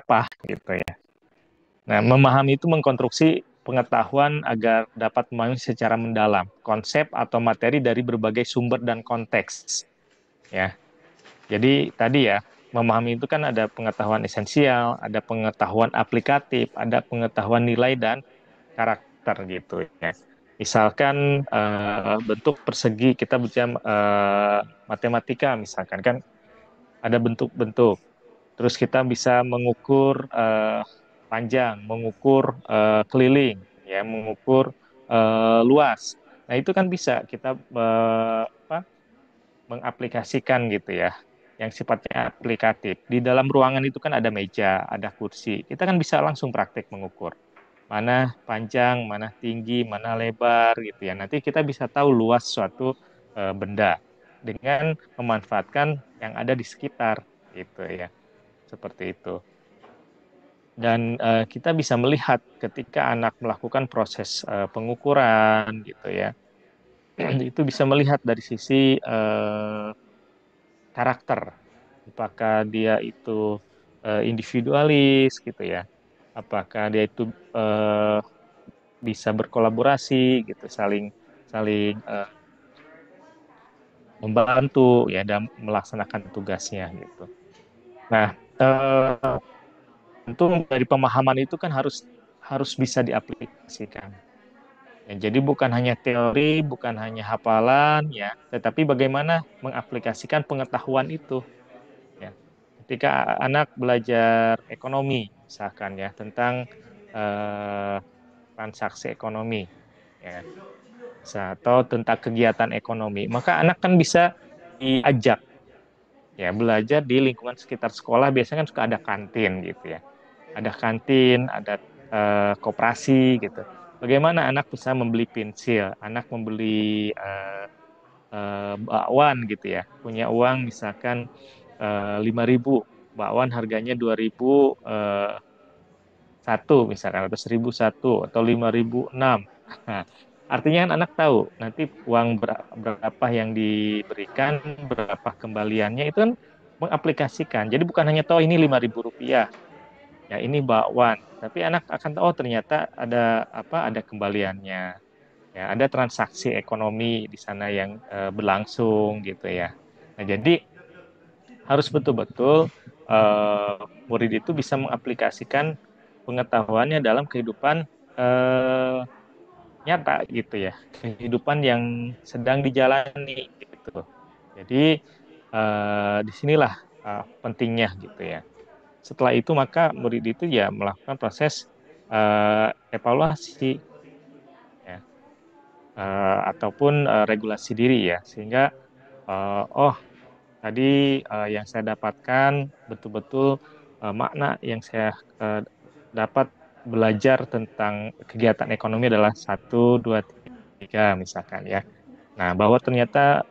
apa gitu ya. Nah, memahami itu mengkonstruksi pengetahuan agar dapat memahami secara mendalam konsep atau materi dari berbagai sumber dan konteks ya. Jadi tadi ya, memahami itu kan ada pengetahuan esensial, ada pengetahuan aplikatif, ada pengetahuan nilai dan karakter gitu ya. Misalkan bentuk persegi, kita bicara matematika misalkan kan ada bentuk-bentuk. Terus kita bisa mengukur panjang, mengukur keliling, ya, mengukur luas. Nah itu kan bisa kita apa, mengaplikasikan gitu ya, yang sifatnya aplikatif. Di dalam ruangan itu kan ada meja, ada kursi. Kita kan bisa langsung praktek mengukur mana panjang, mana tinggi, mana lebar gitu ya. Nanti kita bisa tahu luas suatu benda dengan memanfaatkan yang ada di sekitar gitu ya. Seperti itu. Dan kita bisa melihat ketika anak melakukan proses pengukuran gitu ya. Itu bisa melihat dari sisi karakter. Apakah dia itu individualis gitu ya. Apakah dia itu eh, bisa berkolaborasi gitu, saling saling membantu ya dalam melaksanakan tugasnya gitu. Nah, tentu dari pemahaman itu kan harus harus bisa diaplikasikan. Ya, jadi bukan hanya teori, bukan hanya hafalan ya, tetapi bagaimana mengaplikasikan pengetahuan itu ya. Ketika anak belajar ekonomi misalkan ya tentang eh, transaksi ekonomi ya, atau tentang kegiatan ekonomi, maka anak kan bisa diajak ya belajar di lingkungan sekitar sekolah. Biasanya kan suka ada kantin gitu ya, ada kantin, ada koperasi gitu. Bagaimana anak bisa membeli pensil, anak membeli bakwan gitu ya, punya uang misalkan 5.000, bakwan harganya 2.000 satu misalkan, atau 1.001 atau 5.006. Nah, artinya kan anak tahu nanti uang berapa yang diberikan, berapa kembaliannya, itu kan mengaplikasikan. Jadi bukan hanya tahu ini 5.000 rupiah, ya ini bakwan, tapi anak akan tahu oh ternyata ada apa, ada kembaliannya, ya ada transaksi ekonomi di sana yang berlangsung gitu ya. Nah jadi harus betul-betul eh, murid itu bisa mengaplikasikan pengetahuannya dalam kehidupan eh, nyata gitu ya, kehidupan yang sedang dijalani gitu. Jadi disinilah pentingnya gitu ya. Setelah itu maka murid itu ya melakukan proses evaluasi ya, ataupun regulasi diri ya, sehingga oh tadi yang saya dapatkan betul-betul makna yang saya eh, dapat belajar tentang kegiatan ekonomi adalah satu, dua, tiga misalkan ya. Nah, bahwa ternyata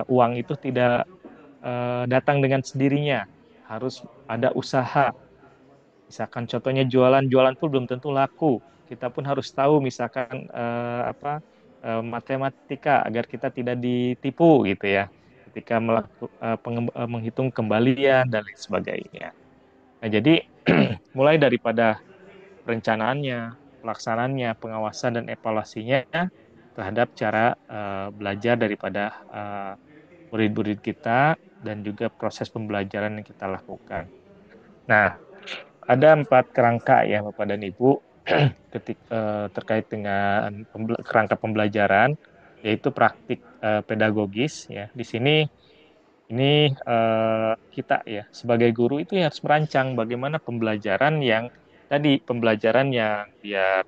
uang itu tidak datang dengan sendirinya, harus ada usaha. Misalkan contohnya jualan, jualan pun belum tentu laku. Kita pun harus tahu misalkan matematika agar kita tidak ditipu gitu ya. Ketika menghitung kembalian dan lain sebagainya. Nah, jadi mulai daripada perencanaannya, pelaksanaannya, pengawasan dan evaluasinya terhadap cara belajar daripada murid-murid kita dan juga proses pembelajaran yang kita lakukan. Nah, ada 4 kerangka ya Bapak dan Ibu terkait dengan kerangka pembelajaran, yaitu praktik pedagogis ya. Di sini ini kita ya sebagai guru itu ya harus merancang bagaimana pembelajaran yang tadi, pembelajaran yang biar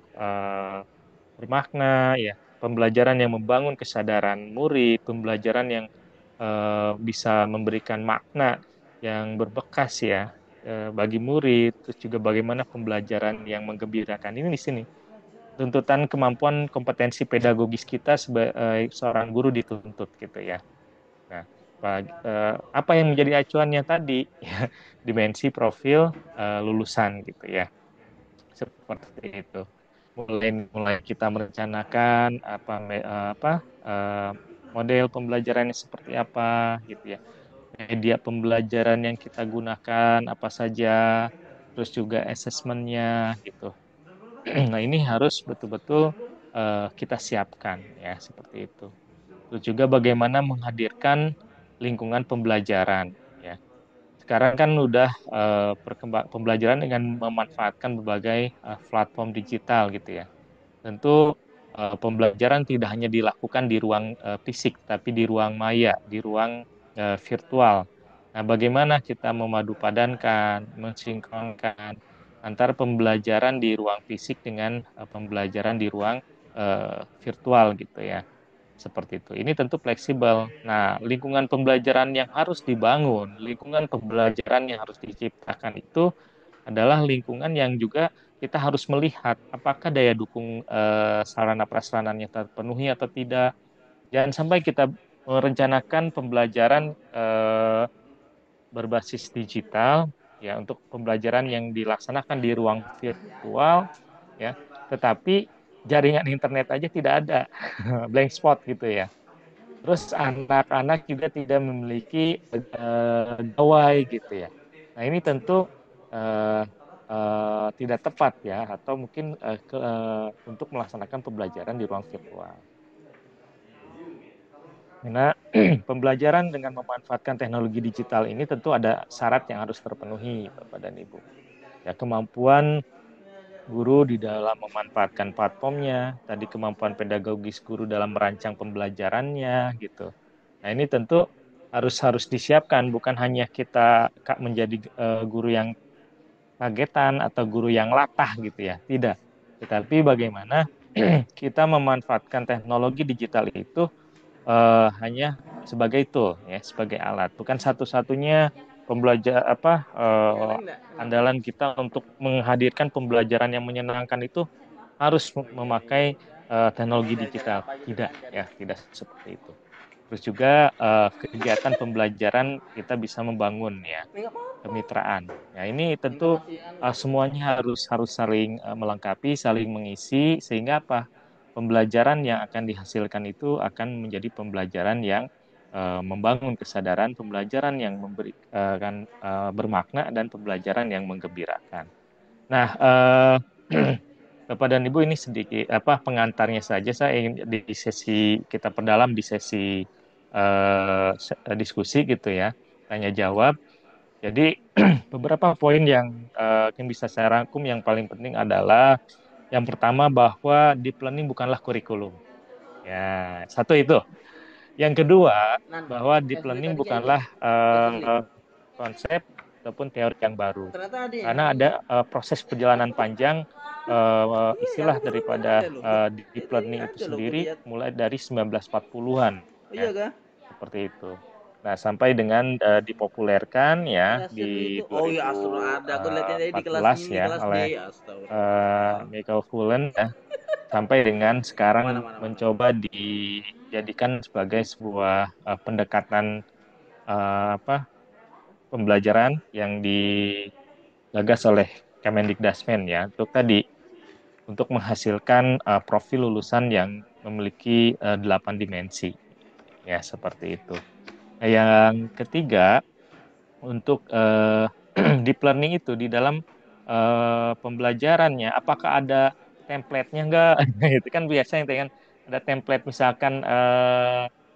bermakna ya, pembelajaran yang membangun kesadaran murid, pembelajaran yang bisa memberikan makna yang berbekas ya bagi murid, terus juga bagaimana pembelajaran yang menggembirakan ini di sini. Tuntutan kemampuan kompetensi pedagogis kita sebagai seorang guru dituntut gitu ya. Nah, apa yang menjadi acuannya tadi? Ya, dimensi profil lulusan gitu ya. Seperti itu. Mulai mulai kita merencanakan eh, model pembelajarannya seperti apa gitu ya. Media pembelajaran yang kita gunakan apa saja, terus juga asesmennya gitu. Nah, ini harus betul-betul kita siapkan ya seperti itu. Terus juga bagaimana menghadirkan lingkungan pembelajaran ya. Sekarang kan udah pembelajaran dengan memanfaatkan berbagai platform digital gitu ya. Tentu pembelajaran tidak hanya dilakukan di ruang fisik, tapi di ruang maya, di ruang virtual. Nah, bagaimana kita memadupadankan, mensinkronkan antara pembelajaran di ruang fisik dengan pembelajaran di ruang virtual gitu ya. Seperti itu. Ini tentu fleksibel. Nah, lingkungan pembelajaran yang harus dibangun, lingkungan pembelajaran yang harus diciptakan itu adalah lingkungan yang juga kita harus melihat apakah daya dukung sarana prasarananya terpenuhi atau tidak. Jangan sampai kita merencanakan pembelajaran berbasis digital ya untuk pembelajaran yang dilaksanakan di ruang virtual ya, tetapi jaringan internet aja tidak ada, blank spot gitu ya. Terus anak-anak juga tidak memiliki gawai gitu ya. Nah, ini tentu eh, tidak tepat ya, atau mungkin untuk melaksanakan pembelajaran di ruang virtual. Karena pembelajaran dengan memanfaatkan teknologi digital ini tentu ada syarat yang harus terpenuhi, Bapak dan Ibu. Ya, kemampuan guru di dalam memanfaatkan platformnya, tadi kemampuan pedagogis guru dalam merancang pembelajarannya gitu. Nah, ini tentu harus harus disiapkan, bukan hanya kita menjadi guru yang kagetan atau guru yang latah gitu ya. Tidak. Tetapi bagaimana kita memanfaatkan teknologi digital itu hanya sebagai tool ya, sebagai alat, bukan satu-satunya pembelajar andalan kita untuk menghadirkan pembelajaran yang menyenangkan itu harus memakai teknologi digital. Tidak ya, tidak seperti itu. Terus juga kegiatan pembelajaran kita bisa membangun ya kemitraan. Ya, ini tentu semuanya harus harus saling melengkapi, saling mengisi sehingga apa? Pembelajaran yang akan dihasilkan itu akan menjadi pembelajaran yang membangun kesadaran, pembelajaran yang memberikan bermakna dan pembelajaran yang menggembirakan. Nah, Bapak dan Ibu, ini sedikit apa pengantarnya saja. Saya ingin di sesi kita perdalam di sesi diskusi gitu ya, tanya jawab. Jadi beberapa poin yang bisa saya rangkum yang paling penting adalah yang pertama bahwa deep learning bukanlah kurikulum. Ya, satu itu. Yang kedua Nan, bahwa deep SBK learning di JJ, bukanlah Westerly. konsep ataupun teori yang baru. Ternyata ada yang Karena ada namanya. proses perjalanan panjang Iya ya, istilah aku baru daripada ada loh. deep Itu learning itu ada loh aku sendiri lihat. mulai dari 1940-an Oh ya, iya kah? seperti itu. Nah, sampai dengan dipopulerkan ya di Rahasia itu. Oh iya, astro ada. Aku lihatnya tadi di kelas 2014 ini, ya kelas D. oleh Astagfirullah. Michael Fullen ya, sampai dengan sekarang Mana mana mana. mencoba dijadikan sebagai sebuah pendekatan apa pembelajaran yang digagas oleh Kemendikbudristek ya untuk tadi untuk menghasilkan profil lulusan yang memiliki 8 dimensi ya seperti itu. Nah, yang ketiga untuk deep learning itu di dalam pembelajarannya apakah ada template-nya enggak? Itu kan biasanya kan ada template misalkan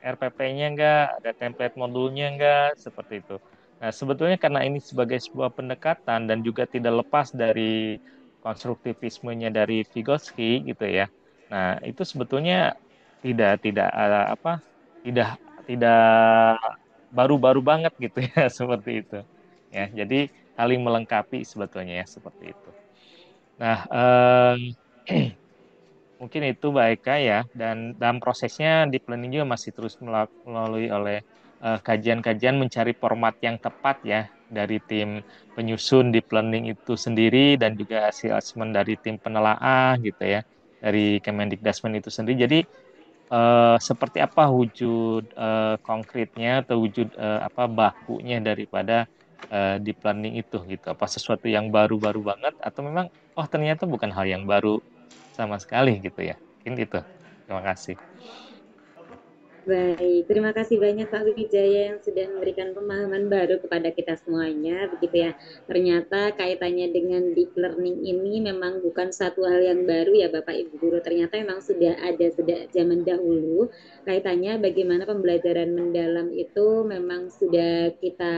RPP-nya enggak, ada template modulnya enggak, seperti itu. Nah, sebetulnya karena ini sebagai sebuah pendekatan dan juga tidak lepas dari konstruktivismenya dari Vygotsky gitu ya. Nah, itu sebetulnya tidak apa tidak tidak baru-baru banget gitu ya seperti itu ya, jadi saling melengkapi sebetulnya ya seperti itu. Nah, mungkin itu baik Kak ya, dan dalam prosesnya deep learning juga masih terus melalui oleh kajian-kajian mencari format yang tepat ya dari tim penyusun deep learning itu sendiri dan juga hasil asesmen dari tim penelaah gitu ya, dari Kemendikbudristek itu sendiri. Jadi seperti apa wujud konkretnya atau wujud apa bakunya daripada deep learning itu gitu. Apa sesuatu yang baru-baru banget atau memang oh ternyata bukan hal yang baru sama sekali gitu ya. Mungkin itu. Terima kasih. Baik, terima kasih banyak Pak Wijaya yang sudah memberikan pemahaman baru kepada kita semuanya, begitu ya. Ternyata kaitannya dengan deep learning ini memang bukan satu hal yang baru ya Bapak Ibu Guru. Ternyata memang sudah ada sejak zaman dahulu. Kaitannya bagaimana pembelajaran mendalam itu memang sudah kita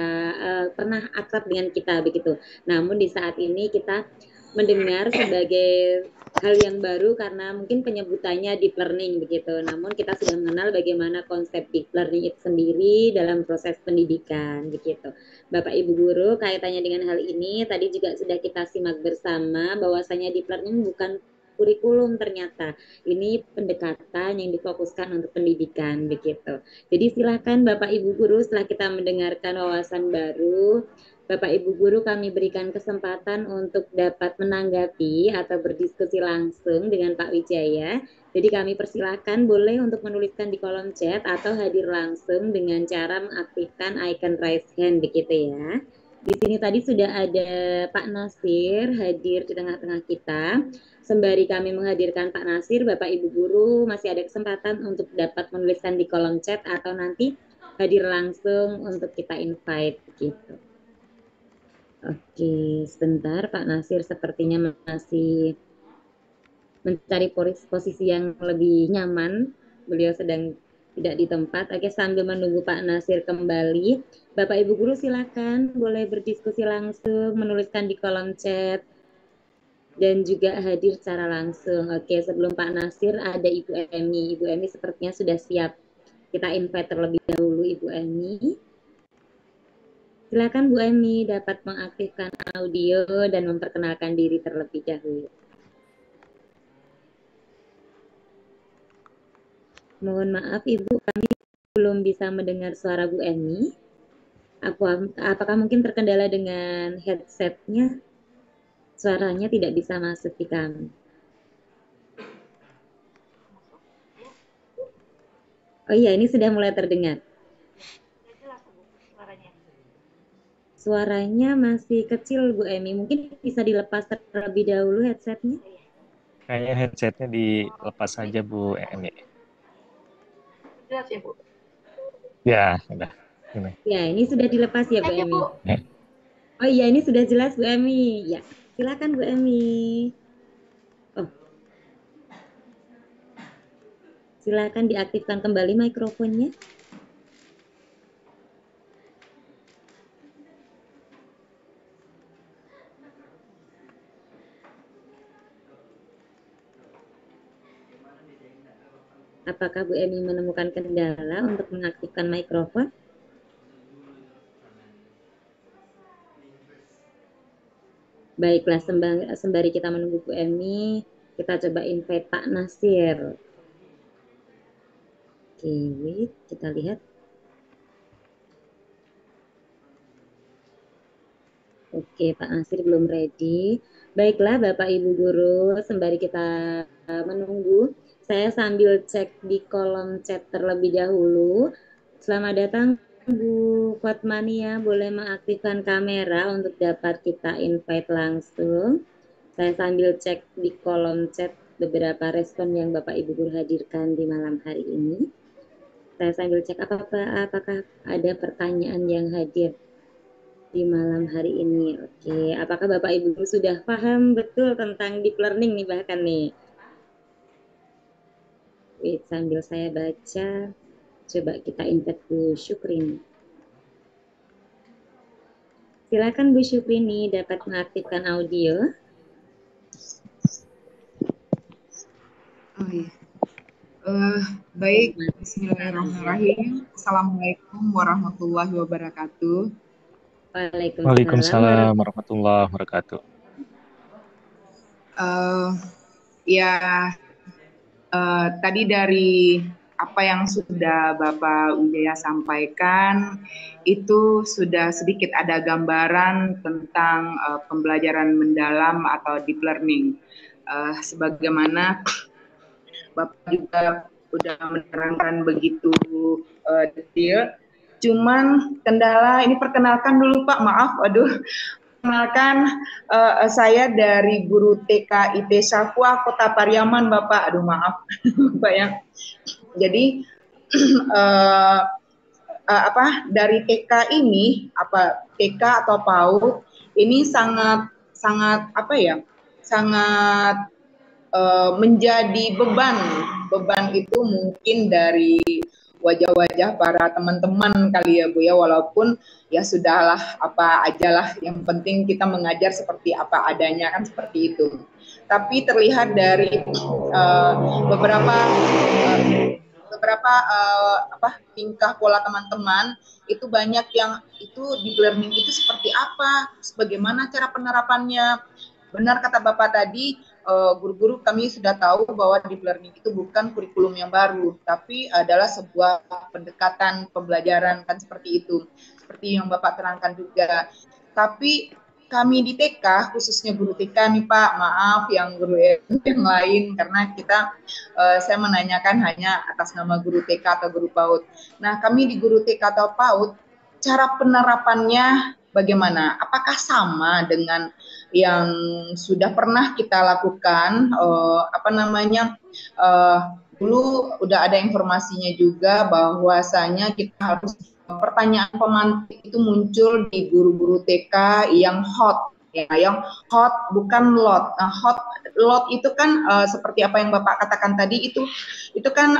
pernah akrab dengan kita begitu. Namun di saat ini kita mendengar sebagai hal yang baru karena mungkin penyebutannya deep learning begitu. Namun kita sudah mengenal bagaimana konsep deep learning itu sendiri dalam proses pendidikan begitu. Bapak Ibu Guru, kaitannya dengan hal ini tadi juga sudah kita simak bersama bahwasanya deep learning bukan kurikulum ternyata. Ini pendekatan yang difokuskan untuk pendidikan begitu. Jadi silakan Bapak Ibu Guru setelah kita mendengarkan wawasan baru, Bapak Ibu Guru kami berikan kesempatan untuk dapat menanggapi atau berdiskusi langsung dengan Pak Wijaya. Jadi kami persilakan boleh untuk menuliskan di kolom chat atau hadir langsung dengan cara mengaktifkan icon raise hand begitu ya. Di sini tadi sudah ada Pak Nasir hadir di tengah-tengah kita. Sembari kami menghadirkan Pak Nasir, Bapak Ibu Guru masih ada kesempatan untuk dapat menuliskan di kolom chat atau nanti hadir langsung untuk kita invite gitu. Oke, sebentar Pak Nasir sepertinya masih mencari posisi yang lebih nyaman. Beliau sedang tidak di tempat. Oke, sambil menunggu Pak Nasir kembali, Bapak Ibu Guru silakan boleh berdiskusi langsung, menuliskan di kolom chat dan juga hadir secara langsung. Oke, sebelum Pak Nasir ada Ibu Emi. Ibu Emi sepertinya sudah siap. Kita invite terlebih dahulu Ibu Emi. Silakan Bu Emi dapat mengaktifkan audio dan memperkenalkan diri terlebih dahulu. Mohon maaf Ibu, kami belum bisa mendengar suara Bu Emi. Apakah mungkin terkendala dengan headsetnya? Suaranya tidak bisa masuk di kami. Oh iya, ini sudah mulai terdengar. Suaranya masih kecil Bu Emi. Mungkin bisa dilepas terlebih dahulu headsetnya. Kayaknya headsetnya dilepas saja Bu Emi. Jelas ya Bu? Ya, sudah. Ini. Ya, ini sudah dilepas ya Bu Emi. Oh iya, ini sudah jelas Bu Emi. Ya, silakan Bu Emi. Oh. Silakan diaktifkan kembali mikrofonnya. Apakah Bu Emi menemukan kendala untuk mengaktifkan mikrofon? Baiklah, sembari kita menunggu Bu Emi, kita coba invite Pak Nasir. Oke, wait, kita lihat. Oke, Pak Nasir belum ready. Baiklah, Bapak Ibu Guru, sembari kita menunggu, saya sambil cek di kolom chat terlebih dahulu. Selamat datang Bu Fatmania, boleh mengaktifkan kamera untuk dapat kita invite langsung. Saya sambil cek di kolom chat beberapa respon yang Bapak Ibu Guru hadirkan di malam hari ini. Saya sambil cek apakah ada pertanyaan yang hadir di malam hari ini. Oke, apakah Bapak Ibu sudah paham betul tentang deep learning nih bahkan nih? Wait, sambil saya baca, coba kita invite Bu Syukrini. Silakan Bu Syukrini dapat mengaktifkan audio. Oh iya. Baik, bismillahirrahmanirrahim. Assalamualaikum warahmatullahi wabarakatuh. Waalaikumsalam warahmatullahi wabarakatuh. Tadi dari apa yang sudah Bapak Wijaya sampaikan, itu sudah sedikit ada gambaran tentang pembelajaran mendalam atau deep learning. Sebagaimana Bapak juga sudah menerangkan begitu detail. Cuman kendala ini, perkenalkan dulu Pak, maaf, perkenalkan saya dari guru TK IT Safwa Kota Pariaman Bapak, maaf Pak ya. Jadi eh, dari TK ini TK atau PAUD ini sangat sangat apa ya sangat menjadi beban itu mungkin dari wajah-wajah para teman-teman kali ya Bu ya, walaupun ya sudahlah apa ajalah, yang penting kita mengajar seperti apa adanya kan, seperti itu. Tapi terlihat dari beberapa tingkah pola teman-teman itu banyak yang itu deep learning itu seperti apa, bagaimana cara penerapannya. Benar kata Bapak tadi, guru-guru kami sudah tahu bahwa deep learning itu bukan kurikulum yang baru, tapi adalah sebuah pendekatan pembelajaran kan, seperti itu. Seperti yang Bapak terangkan juga. Tapi kami di TK, khususnya guru TK nih Pak, maaf yang guru yang lain, karena saya menanyakan hanya atas nama guru TK atau guru PAUD. Nah, kami di guru TK atau PAUD, cara penerapannya bagaimana? Apakah sama dengan yang sudah pernah kita lakukan? Dulu udah ada informasinya juga bahwasanya kita harus pertanyaan pemantik itu muncul di guru-guru TK yang hot, ya, yang hot bukan lot. Nah, lot itu kan seperti apa yang Bapak katakan tadi, itu kan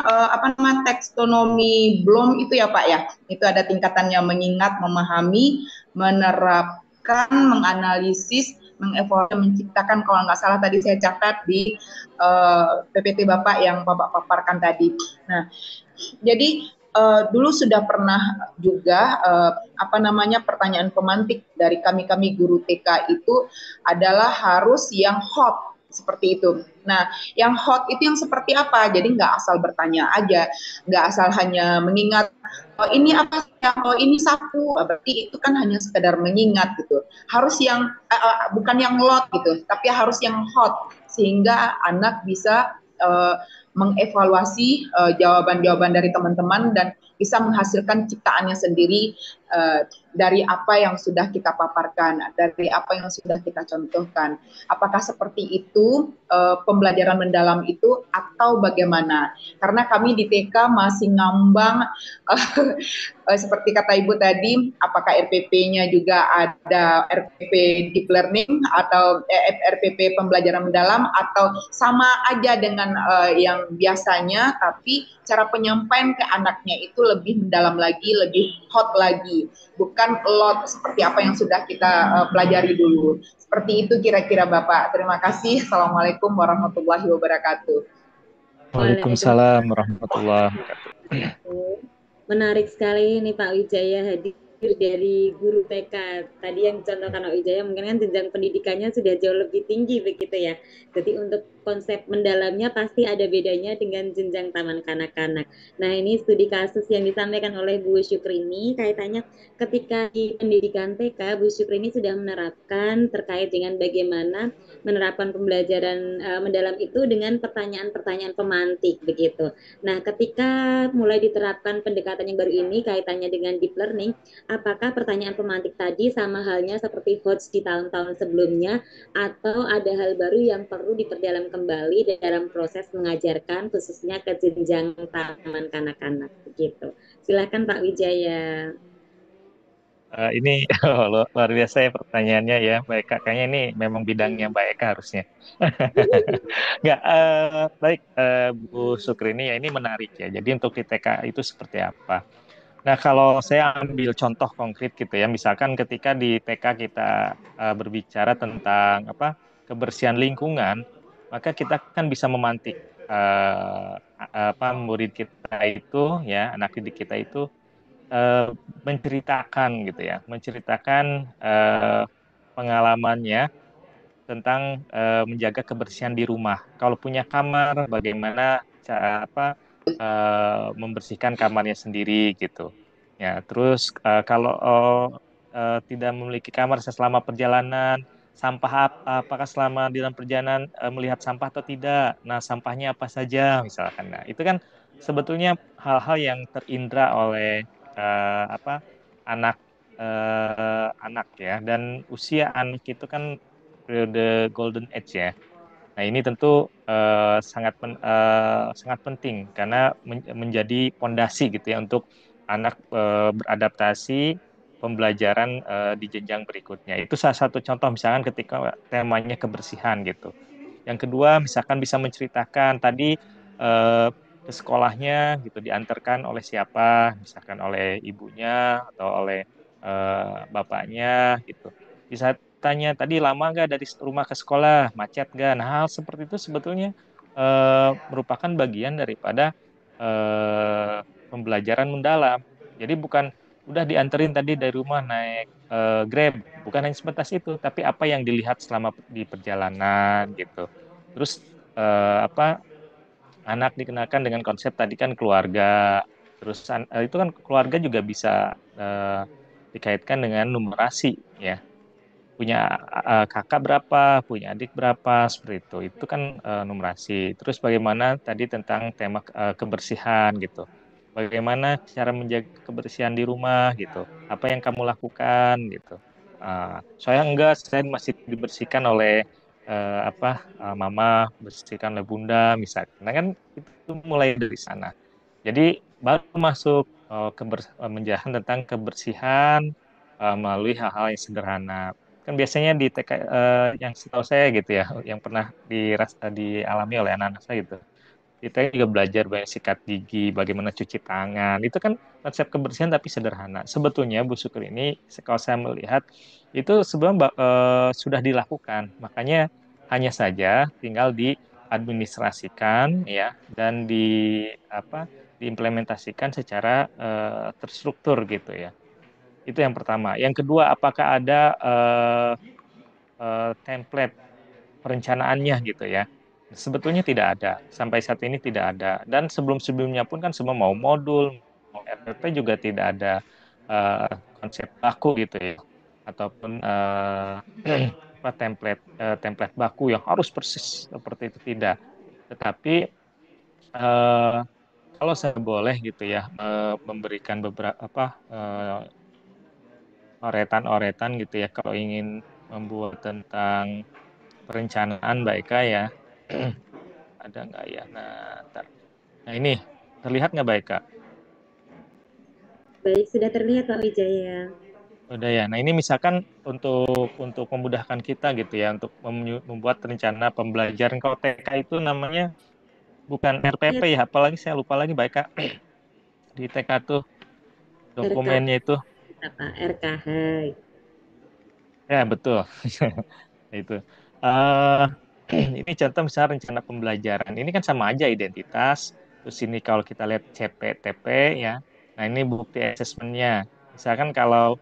tekstonomi belum itu ya Pak ya. Itu ada tingkatannya: mengingat, memahami, menerapkan, menganalisis, mengevaluasi, menciptakan. Kalau nggak salah tadi saya catat di PPT Bapak yang Bapak paparkan tadi. Nah, jadi dulu sudah pernah juga pertanyaan pemantik dari kami guru TK itu adalah harus yang hot seperti itu. Nah, yang hot itu yang seperti apa? Jadi nggak asal bertanya aja, nggak asal hanya mengingat, oh ini apa ya, oh ini sapu, berarti itu kan hanya sekedar mengingat gitu. Harus yang bukan yang lot gitu, tapi harus yang hot, sehingga anak bisa mengevaluasi jawaban-jawaban dari teman-teman dan bisa menghasilkan ciptaannya sendiri dari apa yang sudah kita paparkan, dari apa yang sudah kita contohkan. Apakah seperti itu pembelajaran mendalam itu atau bagaimana? Karena kami di TK masih ngambang seperti kata Ibu tadi, apakah RPP-nya juga ada RPP deep learning atau RPP pembelajaran mendalam, atau sama aja dengan yang biasanya, tapi cara penyampaian ke anaknya itu lebih mendalam lagi, lebih hot lagi, bukan lot seperti apa yang sudah kita pelajari dulu. Seperti itu kira-kira Bapak. Terima kasih. Assalamualaikum warahmatullahi wabarakatuh. Waalaikumsalam warahmatullahi wabarakatuh. Menarik sekali nih Pak Wijaya hadir dari guru TK. Tadi yang dicontohkan Pak Wijaya mungkin kan jenjang pendidikannya sudah jauh lebih tinggi begitu ya. Jadi untuk konsep mendalamnya pasti ada bedanya dengan jenjang taman kanak-kanak. Nah, ini studi kasus yang disampaikan oleh Bu Syukrini kaitannya ketika di pendidikan TK, Bu Syukrini sudah menerapkan terkait dengan bagaimana menerapkan pembelajaran mendalam itu dengan pertanyaan-pertanyaan pemantik begitu. Nah, ketika mulai diterapkan pendekatan yang baru ini kaitannya dengan deep learning, apakah pertanyaan pemantik tadi sama halnya seperti HOTS di tahun-tahun sebelumnya, atau ada hal baru yang perlu diperdalam kembali dalam proses mengajarkan khususnya ke jenjang taman kanak-kanak begitu. Silakan Pak Wijaya. Ini luar biasa ya pertanyaannya ya, Mbak Eka. Kayaknya ini memang bidangnya Mbak Eka harusnya. Nggak, baik Bu Sukrini, ya ini menarik ya. Jadi untuk di TK itu seperti apa? Nah, kalau saya ambil contoh konkret gitu ya, misalkan ketika di TK kita berbicara tentang kebersihan lingkungan, maka kita kan bisa memantik murid kita itu ya, anak didik kita itu eh, menceritakan gitu ya, menceritakan pengalamannya tentang menjaga kebersihan di rumah. Kalau punya kamar, bagaimana membersihkan kamarnya sendiri gitu. Ya, terus kalau tidak memiliki kamar selama perjalanan, sampah apakah selama di dalam perjalanan melihat sampah atau tidak? Nah, sampahnya apa saja misalkan. Nah, itu kan sebetulnya hal-hal yang terindra oleh eh, apa anak anak ya, dan usia anak itu kan periode golden age ya. Nah, ini tentu sangat penting karena menjadi pondasi gitu ya untuk anak beradaptasi pembelajaran di jenjang berikutnya. Itu salah satu contoh misalkan ketika temanya kebersihan gitu. Yang kedua, misalkan bisa menceritakan tadi eh, ke sekolahnya gitu diantarkan oleh siapa, misalkan oleh ibunya atau oleh bapaknya gitu. Bisa tanya tadi lama nggak dari rumah ke sekolah, macet nggak? Nah, hal seperti itu sebetulnya merupakan bagian daripada pembelajaran mendalam. Jadi bukan udah dianterin tadi dari rumah naik Grab, bukan hanya sebatas itu, tapi apa yang dilihat selama di perjalanan gitu. Terus apa anak dikenalkan dengan konsep tadi kan keluarga. Terus itu kan keluarga juga bisa dikaitkan dengan numerasi ya. Punya kakak berapa, punya adik berapa, seperti itu. Itu kan numerasi. Terus bagaimana tadi tentang tema kebersihan gitu. Bagaimana cara menjaga kebersihan di rumah gitu. Apa yang kamu lakukan gitu. Saya enggak, saya masih dibersihkan oleh mama, bersihkan oleh bunda misalnya. Nah kan itu mulai dari sana. Jadi baru masuk menjelaskan tentang kebersihan melalui hal-hal yang sederhana. Kan biasanya di TK yang setahu saya gitu ya, yang pernah dialami oleh anak-anak saya gitu. Kita juga belajar banyak sikat gigi, bagaimana cuci tangan. Itu kan konsep kebersihan tapi sederhana. Sebetulnya Bu Sukri ini, kalau saya melihat, itu sebenarnya sudah dilakukan. Makanya hanya saja tinggal diadministrasikan ya dan apa diimplementasikan secara terstruktur gitu ya. Itu yang pertama. Yang kedua, apakah ada template perencanaannya gitu ya. Sebetulnya tidak ada. Sampai saat ini tidak ada. Dan sebelum-sebelumnya pun kan semua mau modul, mau RPP juga tidak ada eh, konsep baku gitu ya. Ataupun apa template baku yang harus persis seperti itu tidak. Tetapi eh, kalau saya boleh gitu ya memberikan beberapa oretan-oretan gitu ya kalau ingin membuat tentang perencanaan Mbak Eka ya. Ada nggak ya? Nah, ntar. Nah ini terlihat nggak Mbak Eka? Baik, sudah terlihat Pak Wijaya. Udah ya. Nah ini misalkan untuk memudahkan kita gitu ya untuk membuat rencana pembelajaran kalau TK itu namanya bukan RPP Lihat ya, apalagi saya lupa lagi Mbak Eka di TK tuh RK dokumennya itu. apa RKH. Ya betul. Itu. eh ini contoh misalnya rencana pembelajaran. Ini kan sama aja identitas. Terus ini kalau kita lihat CPTP ya. Nah ini bukti asesmennya. Misalkan kalau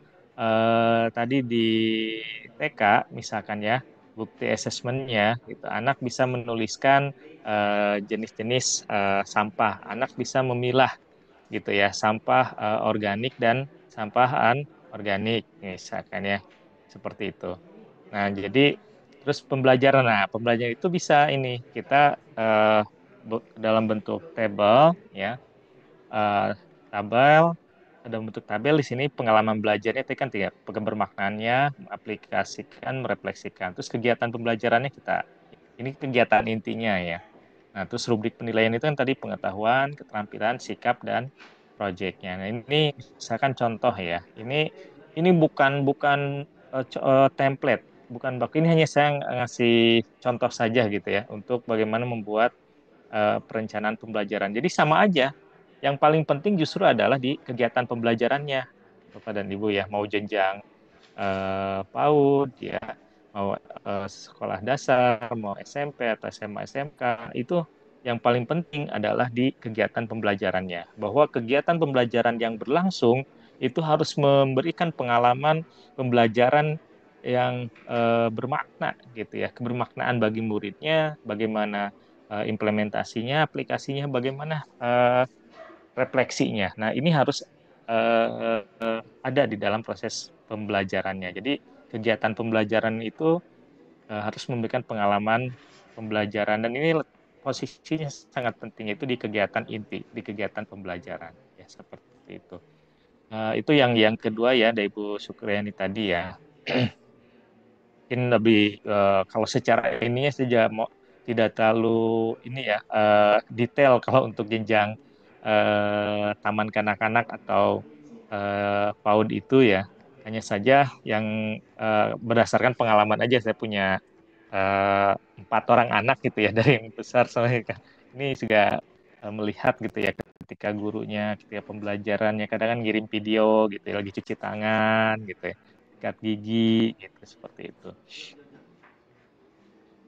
tadi di TK misalkan ya bukti asesmennya gitu. Anak bisa menuliskan jenis-jenis sampah. Anak bisa memilah gitu ya sampah organik dan sampah anorganik misalkan ya seperti itu. Nah, jadi terus pembelajaran. Nah, pembelajaran itu bisa ini kita dalam bentuk tabel ya. eh, tabel dalam bentuk tabel di sini pengalaman belajarnya itu kan tiga bermaknanya, mengaplikasikan, merefleksikan. Terus kegiatan pembelajarannya kita ini kegiatan intinya ya. Nah, terus rubrik penilaian itu kan tadi pengetahuan, keterampilan, sikap dan proyeknya. Nah, ini misalkan contoh ya. Ini bukan bukan template, bukan bak. Ini hanya saya ngasih contoh saja gitu ya untuk bagaimana membuat perencanaan pembelajaran. Jadi sama aja. Yang paling penting justru adalah di kegiatan pembelajarannya, Bapak dan Ibu ya, mau jenjang PAUD ya, mau sekolah dasar, mau SMP atau SMA SMK, itu yang paling penting adalah di kegiatan pembelajarannya. Bahwa kegiatan pembelajaran yang berlangsung itu harus memberikan pengalaman pembelajaran yang bermakna gitu ya, kebermaknaan bagi muridnya, bagaimana implementasinya, aplikasinya, bagaimana refleksinya. Nah, ini harus ada di dalam proses pembelajarannya. Jadi, kegiatan pembelajaran itu harus memberikan pengalaman pembelajaran dan ini posisinya sangat penting itu di kegiatan inti, di kegiatan pembelajaran ya seperti itu. Itu yang kedua ya dari Ibu Sukriyani tadi ya. Mungkin lebih kalau secara ininya saja tidak terlalu ini ya detail kalau untuk jenjang taman kanak-kanak atau PAUD itu ya. Hanya saja yang berdasarkan pengalaman aja saya punya eh, 4 orang anak gitu ya dari yang besar sampai ini juga melihat gitu ya ketika gurunya ketika pembelajarannya kadang kan ngirim video gitu ya lagi cuci tangan gitu ya sikat gigi gitu seperti itu.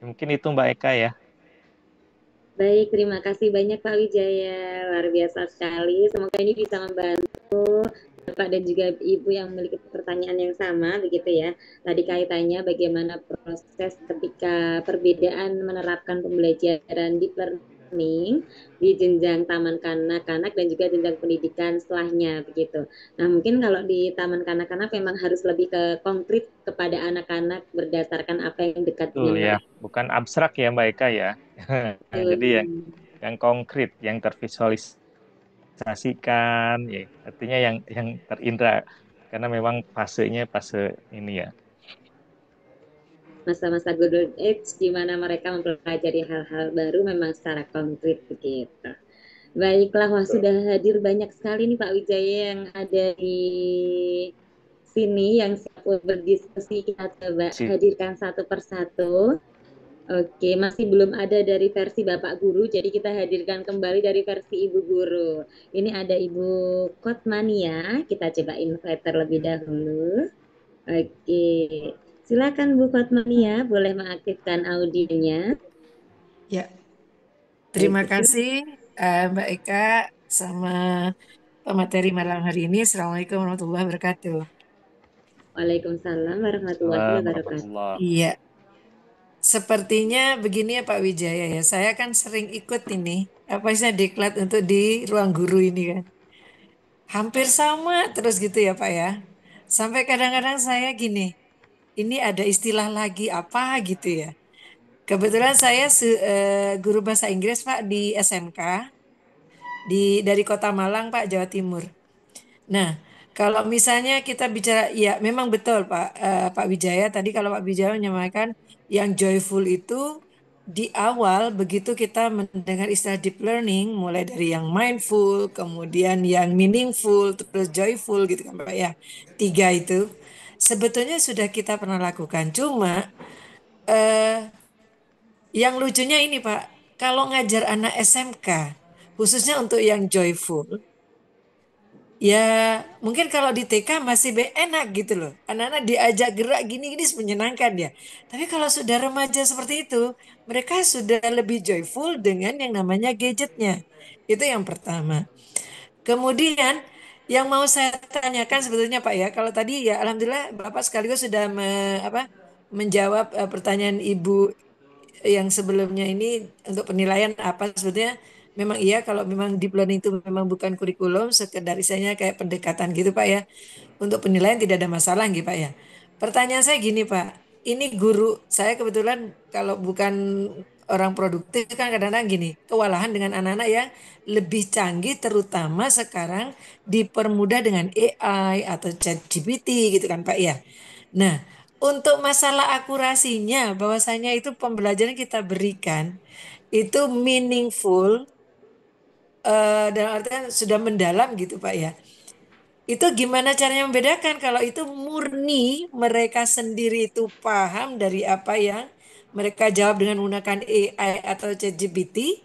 Mungkin itu Mbak Eka ya. Baik, terima kasih banyak Pak Wijaya. Luar biasa sekali. Semoga ini bisa membantu Bapak dan juga Ibu yang memiliki pertanyaan yang sama, begitu ya. Tadi kaitannya bagaimana proses ketika perbedaan menerapkan pembelajaran deep learning di jenjang taman kanak-kanak dan juga jenjang pendidikan setelahnya, begitu. Nah, mungkin kalau di taman kanak-kanak memang harus lebih ke konkret kepada anak-anak berdasarkan apa yang dekat Betul dengan ya, mereka. bukan abstrak ya Mbak Eka ya. Jadi yang konkret, yang tervisualisasikan, ya artinya yang terindra karena memang fasenya fase ini ya. Masa-masa golden age di mana mereka mempelajari hal-hal baru memang secara konkret begitu. Baiklah, wah sudah hadir banyak sekali nih Pak Wijaya yang ada di sini yang siap berdiskusi. Kita coba Si- hadirkan satu persatu. Oke, masih belum ada dari versi Bapak Guru, jadi kita hadirkan kembali dari versi Ibu Guru. Ini ada Ibu Kotmania, kita coba invite terlebih dahulu. Oke, silakan Bu Fatmania, boleh mengaktifkan audionya. Ya, terima Oke, kasih Mbak Eka sama pemateri malam hari ini. Assalamualaikum warahmatullahi wabarakatuh. Waalaikumsalam warahmatullahi Salam wabarakatuh. warahmatullah. Iya, sepertinya begini ya Pak Wijaya ya. Saya kan sering ikut ini, apa sih diklat untuk di ruang guru ini kan. Hampir sama terus gitu ya Pak ya. Sampai kadang-kadang saya gini, ini ada istilah lagi apa gitu ya. Kebetulan saya guru bahasa Inggris Pak di SMK dari Kota Malang Pak, Jawa Timur. Nah, kalau misalnya kita bicara, ya memang betul Pak Wijaya tadi kalau Pak Wijaya menyampaikan yang joyful itu di awal begitu kita mendengar istilah deep learning, mulai dari yang mindful, kemudian yang meaningful, terus joyful gitu kan Pak ya. Tiga itu sebetulnya sudah kita pernah lakukan. Cuma eh, yang lucunya ini Pak, kalau ngajar anak SMK, khususnya untuk yang joyful, ya, mungkin kalau di TK masih enak gitu loh. Anak-anak diajak gerak gini-gini menyenangkan ya. Tapi kalau sudah remaja seperti itu, mereka sudah lebih joyful dengan yang namanya gadgetnya. Itu yang pertama. Kemudian yang mau saya tanyakan sebetulnya Pak ya, kalau tadi ya Alhamdulillah Bapak sekaligus sudah menjawab pertanyaan Ibu yang sebelumnya ini untuk penilaian apa sebetulnya memang iya kalau memang deep learning itu memang bukan kurikulum sekedar istilahnya kayak pendekatan gitu Pak ya. Untuk penilaian tidak ada masalah gitu Pak ya. Pertanyaan saya gini Pak, ini guru saya kebetulan kalau bukan orang produktif kan kadang-kadang gini, kewalahan dengan anak-anak yang lebih canggih terutama sekarang dipermudah dengan AI atau ChatGPT gitu kan Pak ya. Nah, untuk masalah akurasinya bahwasanya itu pembelajaran kita berikan itu meaningful dalam artian sudah mendalam gitu Pak ya. Itu gimana caranya membedakan kalau itu murni mereka sendiri itu paham dari apa yang mereka jawab dengan menggunakan AI atau ChatGPT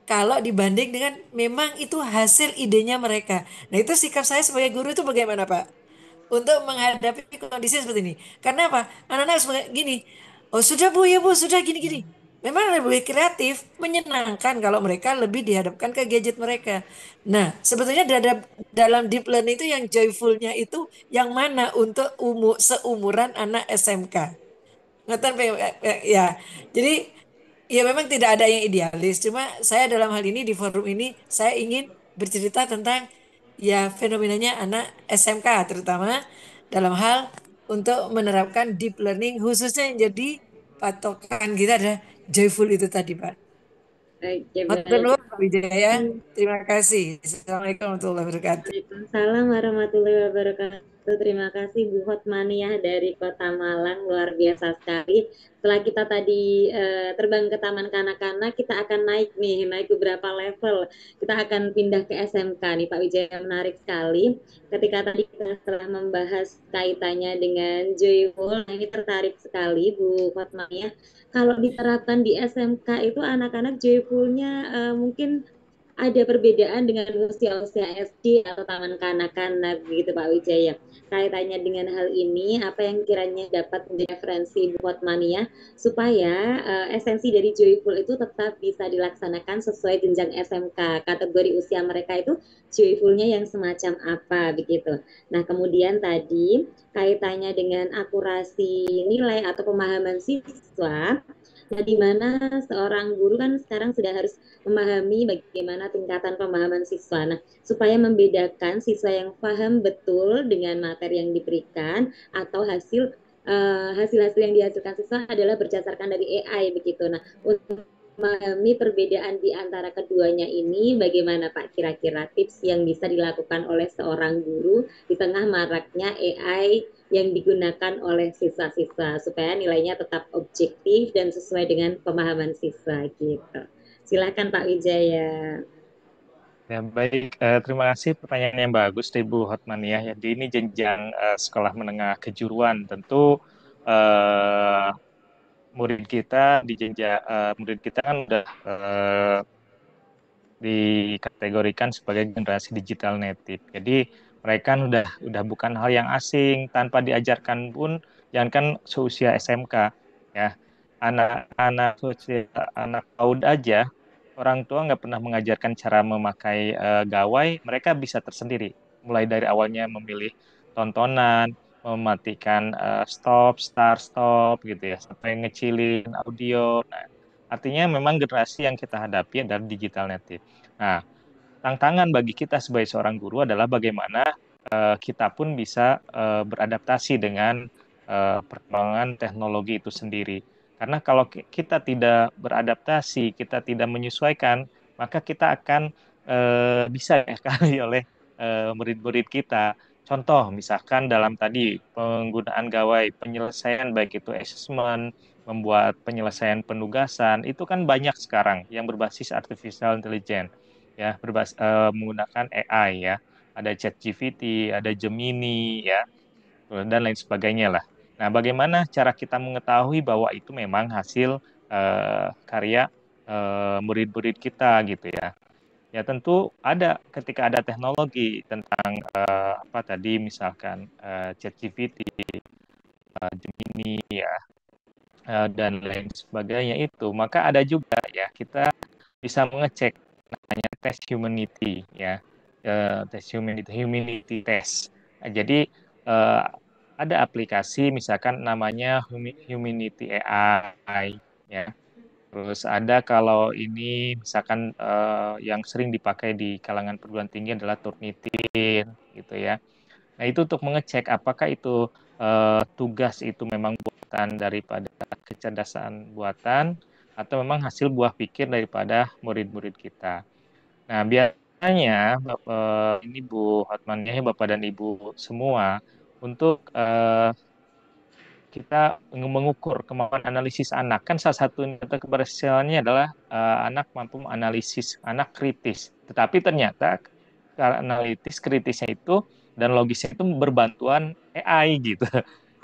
kalau dibanding dengan memang itu hasil idenya mereka. Nah, itu sikap saya sebagai guru itu bagaimana, Pak? Untuk menghadapi kondisi seperti ini. Karena apa? Anak-anak sebagai gini, oh sudah Bu, ya Bu, sudah gini-gini. Memang lebih kreatif, menyenangkan kalau mereka lebih dihadapkan ke gadget mereka. Nah, sebetulnya dalam deep learning itu yang joyfulnya itu yang mana untuk seumuran anak SMK. Ngerti Pak? Ya. Jadi ya memang tidak ada yang idealis. Cuma saya dalam hal ini di forum ini saya ingin bercerita tentang ya fenomenanya anak SMK terutama dalam hal untuk menerapkan deep learning khususnya yang jadi patokan kita ada joyful itu tadi Pak. oke, Matur baik. nuwun Pak Wijaya. Terima kasih. Assalamualaikum warahmatullahi wabarakatuh. Waalaikumsalam warahmatullahi wabarakatuh. Terima kasih Bu Hotmania dari Kota Malang, luar biasa sekali. Setelah kita tadi terbang ke Taman Kanak-Kanak, kita akan naik beberapa level. Kita akan pindah ke SMK nih Pak Wijaya, menarik sekali. Ketika tadi kita setelah membahas kaitannya dengan joyful, ini tertarik sekali Bu Hotmania. Kalau diterapkan di SMK itu anak-anak joyfulnya mungkin ada perbedaan dengan usia-usia SD atau taman kanak-kanak gitu Pak Wijaya. Kaitannya dengan hal ini, apa yang kiranya dapat menjadi referensi buat mania supaya esensi dari Joyful itu tetap bisa dilaksanakan sesuai jenjang SMK. Kategori usia mereka itu Joyfulnya yang semacam apa begitu. Nah, kemudian tadi kaitannya dengan akurasi nilai atau pemahaman siswa. Nah, di mana seorang guru kan sekarang sudah harus memahami bagaimana tingkatan pemahaman siswa. Nah, supaya membedakan siswa yang paham betul dengan materi yang diberikan atau hasil-hasil yang dihasilkan siswa adalah berdasarkan dari AI begitu. Nah, untuk memahami perbedaan di antara keduanya ini, bagaimana Pak kira-kira tips yang bisa dilakukan oleh seorang guru di tengah maraknya AI yang digunakan oleh siswa-siswa supaya nilainya tetap objektif dan sesuai dengan pemahaman siswa gitu. Silakan Pak Wijaya. Ya, baik. Terima kasih pertanyaan yang bagus, Ibu Hotmania. Jadi ini jenjang sekolah menengah kejuruan. Tentu murid kita murid kita kan udah dikategorikan sebagai generasi digital native. Jadi mereka kan udah bukan hal yang asing, tanpa diajarkan pun, jangankan seusia SMK ya. Anak anak PAUD aja, orang tua nggak pernah mengajarkan cara memakai gawai, mereka bisa tersendiri. Mulai dari awalnya memilih tontonan, mematikan start, stop gitu ya, sampai ngecilin audio. Nah, artinya memang generasi yang kita hadapi adalah digital native. Nah, tantangan bagi kita sebagai seorang guru adalah bagaimana kita pun bisa beradaptasi dengan perkembangan teknologi itu sendiri. Karena kalau kita tidak beradaptasi, kita tidak menyesuaikan, maka kita akan bisa kali oleh murid-murid kita. Contoh, misalkan dalam tadi penggunaan gawai, penyelesaian baik itu assessment, membuat penyelesaian penugasan, itu kan banyak sekarang yang berbasis artificial intelligence, ya, menggunakan AI ya. Ada ChatGPT, ada Gemini, ya, dan lain sebagainya lah. Nah, bagaimana cara kita mengetahui bahwa itu memang hasil karya murid-murid kita gitu ya? Ya tentu ada ketika ada teknologi tentang apa tadi misalkan ChatGPT, Gemini ya, dan lain sebagainya itu, maka ada juga ya kita bisa mengecek namanya tes humanity ya, tes humanity test. Nah, jadi eh, ada aplikasi misalkan namanya Humanity AI ya. Terus ada kalau ini misalkan yang sering dipakai di kalangan perguruan tinggi adalah Turnitin gitu ya. Nah, itu untuk mengecek apakah itu tugas itu memang buatan daripada kecerdasan buatan atau memang hasil buah pikir daripada murid-murid kita. Nah, biasanya ini Bu Hotman ya, Bapak dan Ibu semua, untuk kita mengukur kemampuan analisis anak. Kan salah satu data keberhasilannya adalah anak mampu menganalisis, anak kritis. Tetapi ternyata analitis kritisnya itu dan logisnya itu berbantuan AI gitu.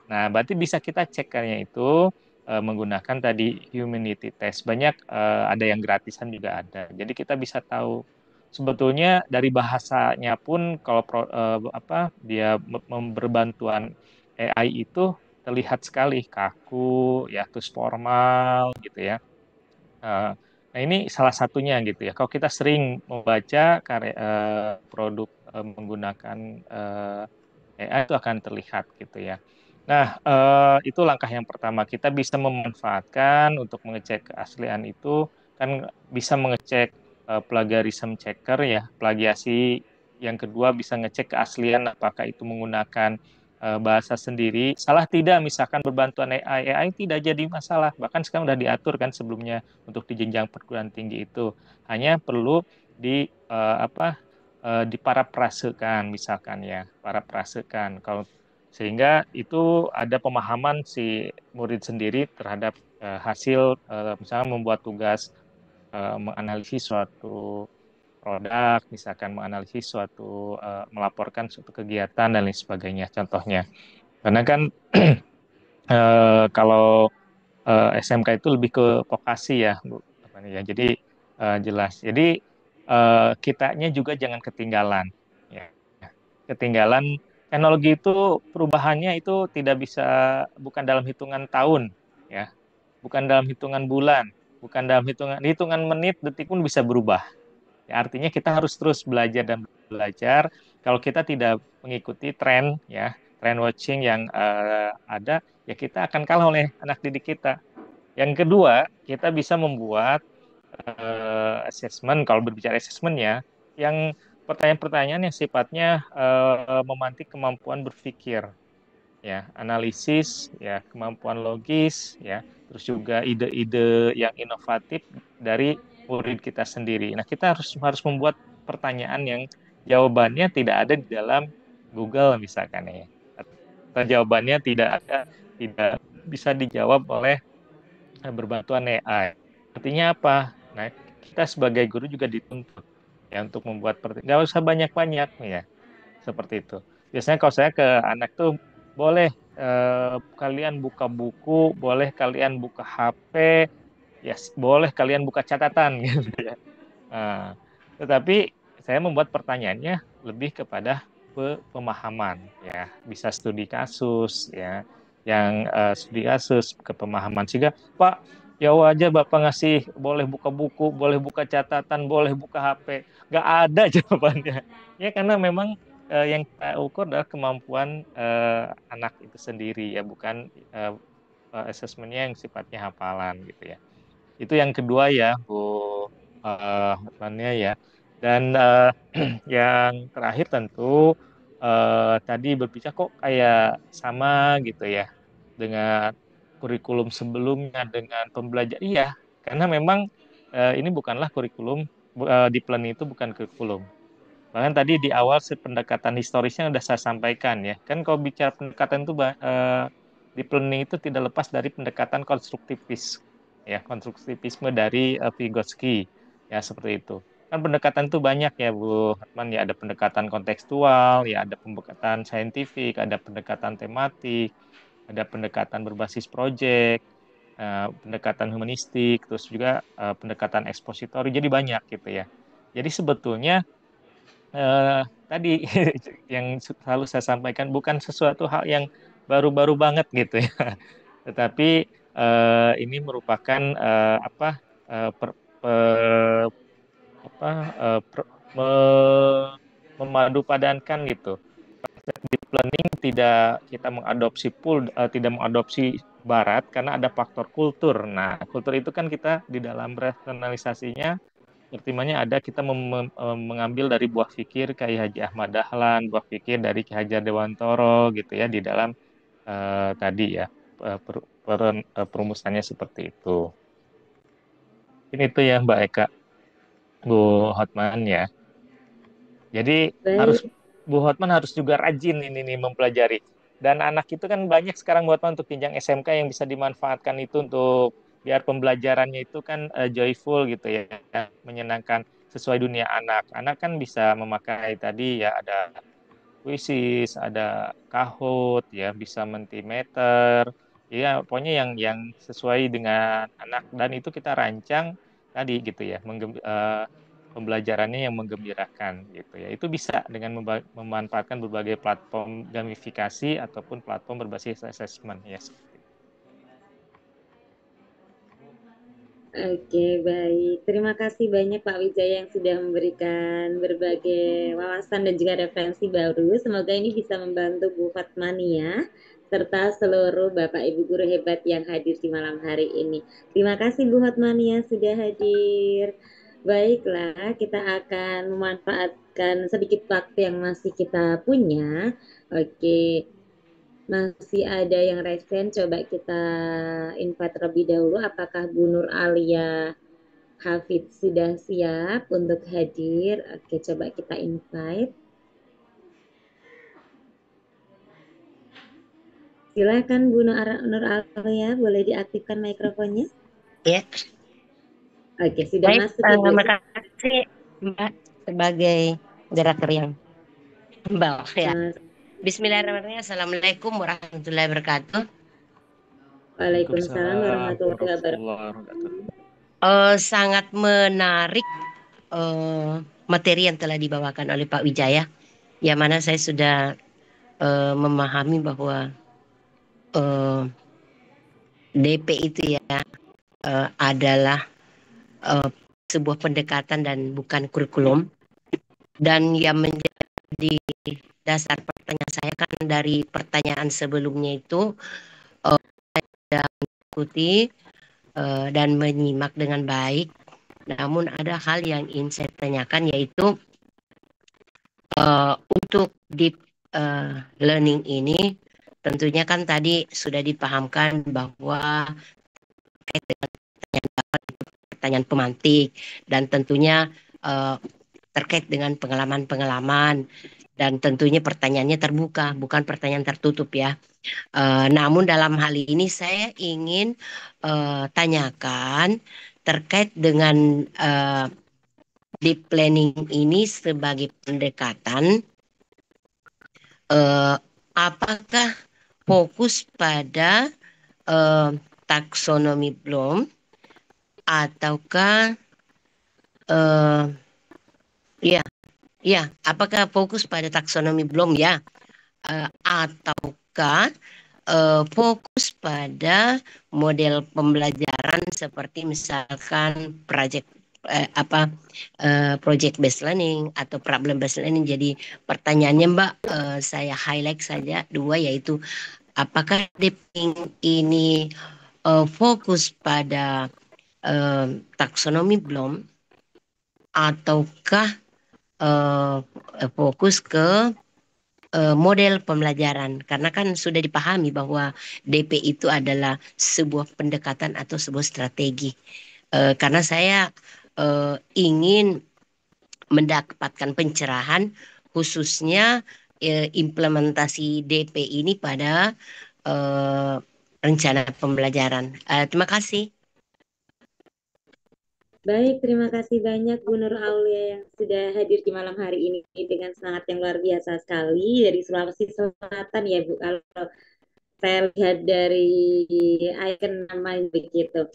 Nah, berarti bisa kita ceknya itu menggunakan tadi humanity test. Banyak ada yang gratisan juga ada. Jadi kita bisa tahu sebetulnya dari bahasanya pun kalau dia berbantuan AI itu terlihat sekali kaku, ya terus formal gitu ya. Nah, ini salah satunya gitu ya. Kalau kita sering membaca produk menggunakan AI itu akan terlihat gitu ya. Nah, itu langkah yang pertama. Kita bisa memanfaatkan untuk mengecek keaslian itu, kan bisa mengecek plagiarism checker ya, plagiasi. Yang kedua bisa ngecek keaslian apakah itu menggunakan bahasa sendiri. Salah tidak misalkan berbantuan AI tidak jadi masalah. Bahkan sekarang sudah diatur kan sebelumnya untuk di jenjang perguruan tinggi itu. Hanya perlu di diparaprasekan misalkan ya, paraprasekan. Kalau sehingga itu ada pemahaman si murid sendiri terhadap hasil misalnya membuat tugas menganalisis suatu produk, misalkan menganalisis suatu melaporkan suatu kegiatan dan lain sebagainya contohnya. Karena kan kalau SMK itu lebih ke vokasi ya, Bu. Apa nih ya. Jadi jelas. Jadi kitanya juga jangan ketinggalan. Ya, ketinggalan teknologi itu perubahannya itu tidak bisa bukan dalam hitungan tahun, ya, bukan dalam hitungan bulan, bukan dalam hitungan menit, detik pun bisa berubah. Ya, artinya kita harus terus belajar dan belajar. Kalau kita tidak mengikuti tren, ya, tren watching yang ada, ya kita akan kalah oleh anak didik kita. Yang kedua, kita bisa membuat assessment, kalau berbicara assessment ya, yang pertanyaan-pertanyaan yang sifatnya memantik kemampuan berpikir, ya, analisis, ya, kemampuan logis, ya, terus juga ide-ide yang inovatif dari murid kita sendiri. Nah, kita harus membuat pertanyaan yang jawabannya tidak ada di dalam Google misalkan ya. Atau jawabannya tidak bisa dijawab oleh berbantuan AI. Artinya apa? Nah, kita sebagai guru juga dituntut ya untuk membuat nggak usah banyak-banyak ya, seperti itu. Biasanya kalau saya ke anak tuh boleh kalian buka buku, boleh kalian buka HP, ya boleh kalian buka catatan gitu ya. Nah, tetapi saya membuat pertanyaannya lebih kepada pemahaman ya, bisa studi kasus ya, yang studi kasus ke pemahaman sehingga Pak ya aja Bapak ngasih boleh buka buku, boleh buka catatan, boleh buka HP, nggak ada jawabannya. Ya karena memang yang kita ukur adalah kemampuan anak itu sendiri ya, bukan asesmennya yang sifatnya hafalan gitu ya. Itu yang kedua ya, Bu Hotmannya ya. Dan yang terakhir tentu tadi berbicara kok kayak sama gitu ya dengan kurikulum sebelumnya dengan pembelajaran. Iya, karena memang ini bukanlah kurikulum di plan itu bukan kurikulum. Bahkan tadi di awal pendekatan historisnya sudah saya sampaikan ya. Kan kalau bicara pendekatan itu di planning itu tidak lepas dari pendekatan konstruktivis ya, konstruktivisme dari Vygotsky ya seperti itu. Kan pendekatan itu banyak ya Bu Hatman ya, ada pendekatan kontekstual, ya ada pendekatan saintifik, ada pendekatan tematik, ada pendekatan berbasis proyek, pendekatan humanistik, terus juga pendekatan ekspositori. Jadi banyak gitu ya. Jadi sebetulnya tadi yang selalu saya sampaikan bukan sesuatu hal yang baru-baru banget gitu ya, tetapi ini merupakan apa apa memadupadankan gitu. Di planning tidak kita mengadopsi tidak mengadopsi Barat karena ada faktor kultur. Nah, kultur itu kan kita di dalam rasionalisasinya pertimbangannya ada kita mengambil dari buah pikir Kiai Haji Ahmad Dahlan, buah pikir dari Ki Hajar Dewantoro gitu ya di dalam tadi ya perumusannya seperti itu. Ini itu ya Mbak Eka, Bu Hotman ya. Jadi harus Baik, Bu Hotman harus juga rajin ini nih mempelajari. Dan anak itu kan banyak sekarang Bu Hotman untuk jenjang SMK yang bisa dimanfaatkan itu untuk biar pembelajarannya itu kan joyful gitu ya, menyenangkan sesuai dunia anak. Anak kan bisa memakai tadi ya ada Quizzes, ada Kahoot ya, bisa Mentimeter. Ya, pokoknya yang sesuai dengan anak dan itu kita rancang tadi gitu ya, pembelajarannya yang menggembirakan gitu ya. Itu bisa dengan memanfaatkan berbagai platform gamifikasi ataupun platform berbasis assessment ya. oke, baik. Terima kasih banyak Pak Wijaya yang sudah memberikan berbagai wawasan dan juga referensi baru. Semoga ini bisa membantu Bu Fatmania serta seluruh Bapak Ibu guru hebat yang hadir di malam hari ini. Terima kasih Bu Fatmania sudah hadir. Baiklah, kita akan memanfaatkan sedikit waktu yang masih kita punya. Oke, masih ada yang resen, coba kita invite terlebih dahulu. Apakah Bu Nur Alia Hafid sudah siap untuk hadir. Oke, coba kita invite. Silakan Bu Nur Alia, boleh diaktifkan mikrofonnya? Ya, Oke, sudah baik. masuk Ibu. Terima kasih Mbak sebagai moderator yang Mbak. Ya. Bismillahirrahmanirrahim. Assalamualaikum warahmatullahi wabarakatuh. Waalaikumsalam warahmatullahi wabarakatuh. Sangat menarik materi yang telah dibawakan oleh Pak Wijaya, yang mana saya sudah memahami bahwa DP itu ya adalah sebuah pendekatan dan bukan kurikulum. Dan yang menjadi dasar pertanyaan saya kan dari pertanyaan sebelumnya itu saya mengikuti dan menyimak dengan baik. Namun ada hal yang ingin saya tanyakan, yaitu untuk deep learning ini tentunya kan tadi sudah dipahamkan bahwa terkait dengan pertanyaan pemantik, dan tentunya terkait dengan pengalaman-pengalaman, dan tentunya pertanyaannya terbuka, bukan pertanyaan tertutup ya. Namun dalam hal ini saya ingin tanyakan terkait dengan deep planning ini sebagai pendekatan, apakah fokus pada taksonomi Bloom ataukah apakah fokus pada taksonomi Bloom ya, ataukah fokus pada model pembelajaran seperti misalkan project based learning atau problem based learning. Jadi pertanyaannya Mbak, saya highlight saja dua, yaitu apakah deeping ini fokus pada taksonomi Bloom ataukah fokus ke model pembelajaran, karena kan sudah dipahami bahwa DP itu adalah sebuah pendekatan atau sebuah strategi. Karena saya ingin mendapatkan pencerahan khususnya implementasi DP ini pada rencana pembelajaran. Terima kasih. Baik, terima kasih banyak Bu Nur Aulia yang sudah hadir di malam hari ini dengan semangat yang luar biasa sekali dari Sulawesi Selatan ya Bu. Kalau saya lihat dari icon nama begitu.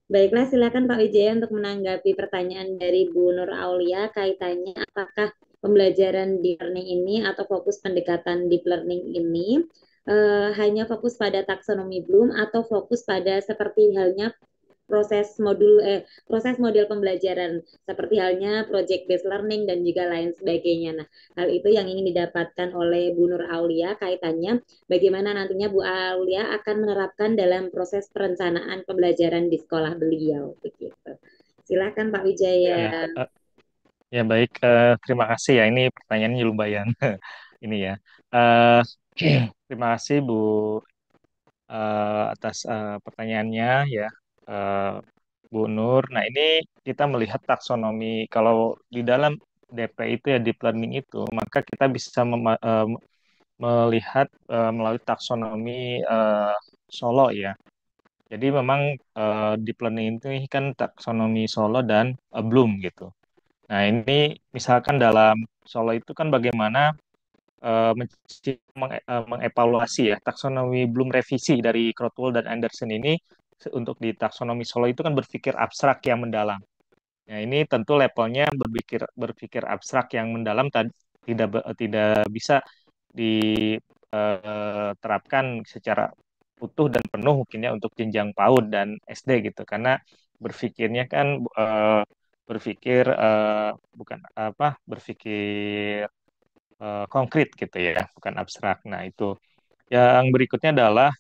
Baiklah, silakan Pak Wijaya untuk menanggapi pertanyaan dari Bu Nur Aulia kaitannya apakah pembelajaran deep learning ini atau fokus pendekatan deep learning ini hanya fokus pada taksonomi Bloom atau fokus pada seperti halnya proses model pembelajaran seperti halnya project based learning dan juga lain sebagainya. Nah, hal itu yang ingin didapatkan oleh Bu Nur Aulia kaitannya bagaimana nantinya Bu Aulia akan menerapkan dalam proses perencanaan pembelajaran di sekolah beliau begitu. Silakan Pak Wijaya. Ya baik, terima kasih ya. Ini pertanyaannya lumayan ini ya. Terima kasih Bu atas pertanyaannya ya, Bu Nur. Nah ini kita melihat taksonomi. Kalau di dalam DP itu ya deep learning itu, maka kita bisa melihat melalui taksonomi Solo ya. Jadi memang deep learning itu kan taksonomi Solo dan Bloom gitu. Nah ini misalkan dalam Solo itu kan bagaimana mengevaluasi ya taksonomi Bloom revisi dari Crowtwell dan Anderson ini untuk di taksonomi Solo itu kan berpikir abstrak yang mendalam. Nah, ini tentu levelnya berpikir abstrak yang mendalam tidak bisa diterapkan secara utuh dan penuh mungkinnya untuk jenjang PAUD dan SD gitu, karena berpikirnya kan berpikir bukan apa berpikir konkret gitu ya, bukan abstrak. Nah, itu. Yang berikutnya adalah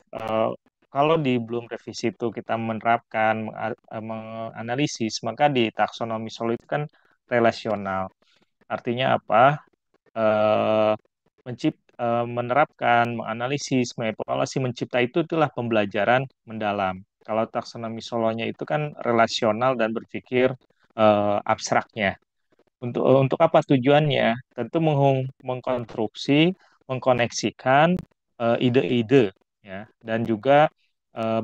kalau di Bloom revisi itu kita menerapkan menganalisis, maka di taksonomi Solo itu kan relasional. Artinya apa? Menerapkan, menganalisis, mengevaluasi, mencipta itulah pembelajaran mendalam. Kalau taksonomi solonya itu kan relasional dan berpikir abstraknya. Untuk apa tujuannya? Tentu mengkonstruksi, mengkoneksikan ide-ide, ya, dan juga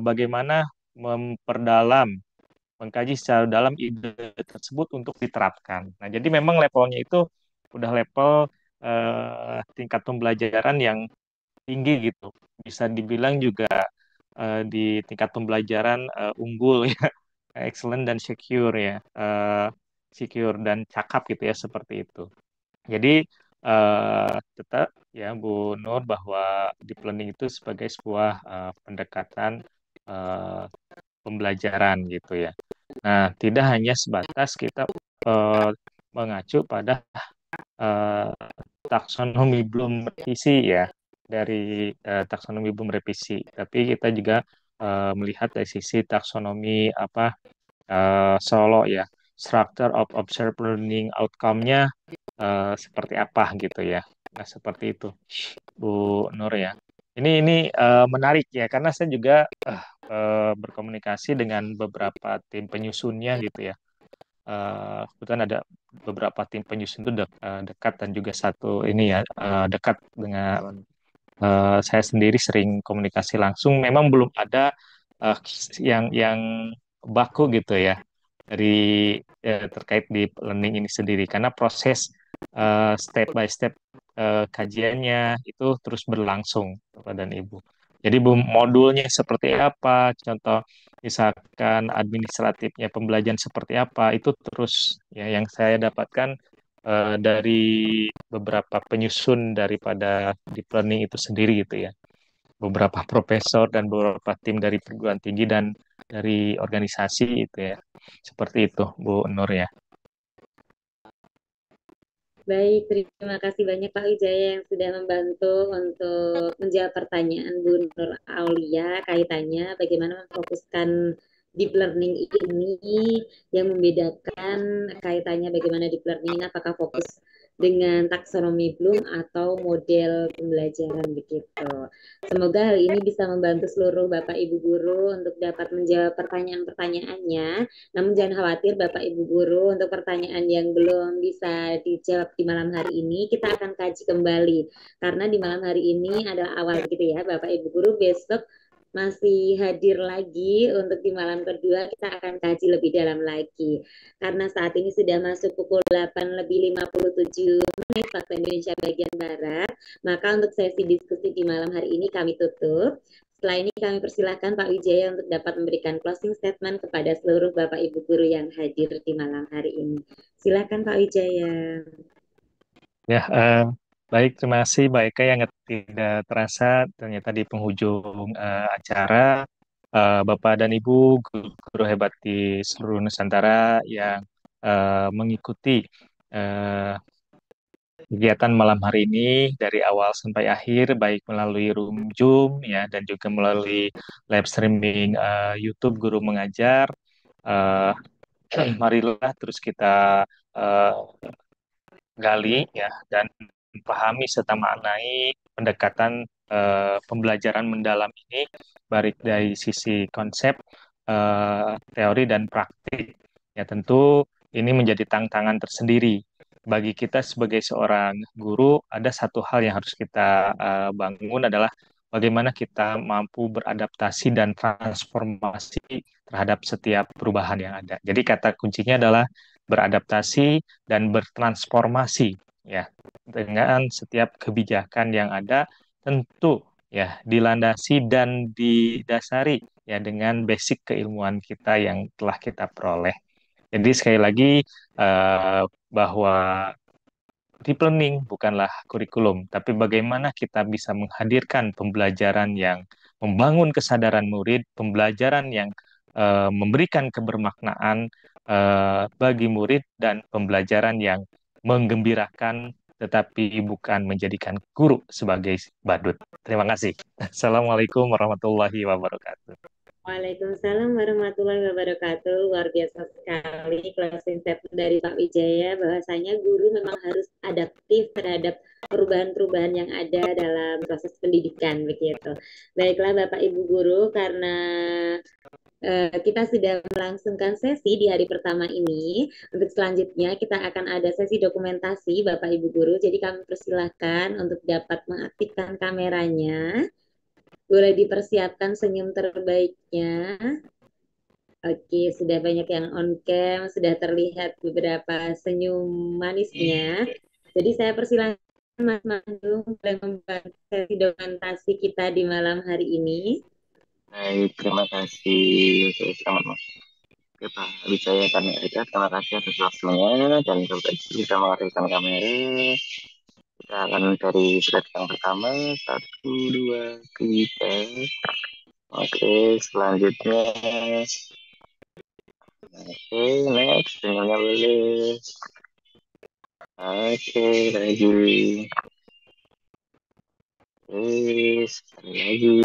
bagaimana memperdalam, mengkaji secara dalam ide tersebut untuk diterapkan. Nah, jadi memang levelnya itu udah level tingkat pembelajaran yang tinggi gitu. Bisa dibilang juga di tingkat pembelajaran unggul ya, excellent dan secure ya, secure dan cakap gitu ya, seperti itu. Jadi tetap ya Bu Nur, bahwa deep learning itu sebagai sebuah pendekatan eh, pembelajaran gitu ya. Nah, tidak hanya sebatas kita mengacu pada eh, taksonomi belum revisi ya, dari taksonomi belum revisi, tapi kita juga melihat dari sisi taksonomi apa Solo ya, structure of observed learning outcome-nya seperti apa gitu ya. Nah, seperti itu Bu Nur ya. Ini menarik ya, karena saya juga berkomunikasi dengan beberapa tim penyusunnya gitu ya. Kebetulan ada beberapa tim penyusun itu dekat, dan juga satu ini ya dekat dengan saya sendiri, sering komunikasi langsung. Memang belum ada yang baku gitu ya dari terkait di learning ini sendiri, karena proses step by step kajiannya itu terus berlangsung, Bapak dan Ibu. Jadi modulnya seperti apa, contoh misalkan administratifnya pembelajaran seperti apa, itu terus ya yang saya dapatkan dari beberapa penyusun daripada deep learning itu sendiri gitu ya. Beberapa profesor dan beberapa tim dari perguruan tinggi dan dari organisasi itu ya. Seperti itu Bu Nur ya. Baik, terima kasih banyak Pak Wijaya yang sudah membantu untuk menjawab pertanyaan Bu Nur Aulia kaitannya bagaimana memfokuskan deep learning ini, yang membedakan kaitannya bagaimana deep learning ini apakah fokus dengan taksonomi Bloom atau model pembelajaran begitu. Semoga hal ini bisa membantu seluruh Bapak Ibu guru untuk dapat menjawab pertanyaan-pertanyaannya. Namun jangan khawatir Bapak Ibu guru, untuk pertanyaan yang belum bisa dijawab di malam hari ini, kita akan kaji kembali. Karena di malam hari ini adalah awal gitu ya Bapak Ibu guru, besok masih hadir lagi untuk di malam kedua, kita akan kaji lebih dalam lagi. Karena saat ini sudah masuk pukul 8:57 waktu Indonesia bagian Barat, maka untuk sesi diskusi di malam hari ini kami tutup. Setelah ini kami persilahkan Pak Wijaya untuk dapat memberikan closing statement kepada seluruh Bapak Ibu guru yang hadir di malam hari ini. Silakan Pak Wijaya. Ya, baik, terima kasih Mbak Eka, yang tidak terasa ternyata di penghujung acara Bapak dan Ibu guru hebat di seluruh Nusantara yang mengikuti kegiatan malam hari ini dari awal sampai akhir, baik melalui room Zoom ya, dan juga melalui live streaming YouTube Guru Mengajar. Eh, Marilah terus kita eh, gali ya, dan pahami serta maknai pendekatan pembelajaran mendalam ini, baik dari sisi konsep, teori dan praktik. Ya, tentu ini menjadi tantangan tersendiri bagi kita sebagai seorang guru. Ada satu hal yang harus kita bangun, adalah bagaimana kita mampu beradaptasi dan transformasi terhadap setiap perubahan yang ada. Jadi kata kuncinya adalah beradaptasi dan bertransformasi ya, dengan setiap kebijakan yang ada, tentu ya dilandasi dan didasari ya dengan basic keilmuan kita yang telah kita peroleh. Jadi sekali lagi bahwa deep learning bukanlah kurikulum, tapi bagaimana kita bisa menghadirkan pembelajaran yang membangun kesadaran murid, pembelajaran yang memberikan kebermaknaan bagi murid, dan pembelajaran yang menggembirakan, tetapi bukan menjadikan guru sebagai badut. Terima kasih. Assalamualaikum warahmatullahi wabarakatuh. Waalaikumsalam warahmatullahi wabarakatuh. Luar biasa sekali closing statement dari Pak Wijaya bahwasanya guru memang harus adaptif terhadap perubahan-perubahan yang ada dalam proses pendidikan begitu. Baiklah Bapak Ibu guru, karena kita sudah melangsungkan sesi di hari pertama ini. Untuk selanjutnya kita akan ada sesi dokumentasi Bapak Ibu guru. Jadi kami persilahkan untuk dapat mengaktifkan kameranya. Boleh dipersiapkan senyum terbaiknya. Oke, sudah banyak yang on cam, sudah terlihat beberapa senyum manisnya. Jadi saya persilahkan Mas Mandung boleh membantu sesi dokumentasi kita di malam hari ini. Baik, terima kasih. Oke, selamat malam. Oke, Pak Wijaya Karneka, terima kasih atas waktunya dan kita mengaktifkan kamera. Kita akan dari slide yang pertama, 1, 2, 3. Oke, selanjutnya. Oke, next, senyumnya boleh. Oke, lagi. Oke, sekali lagi.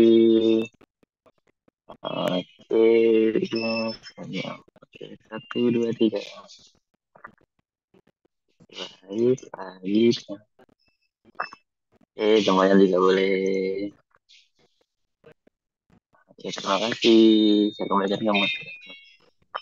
Oke, senyum. Oke, 1, 2, 3. Baik, baik. Oke, semuanya juga boleh. Oke, terima kasih. Saya kembalikan ke Mas.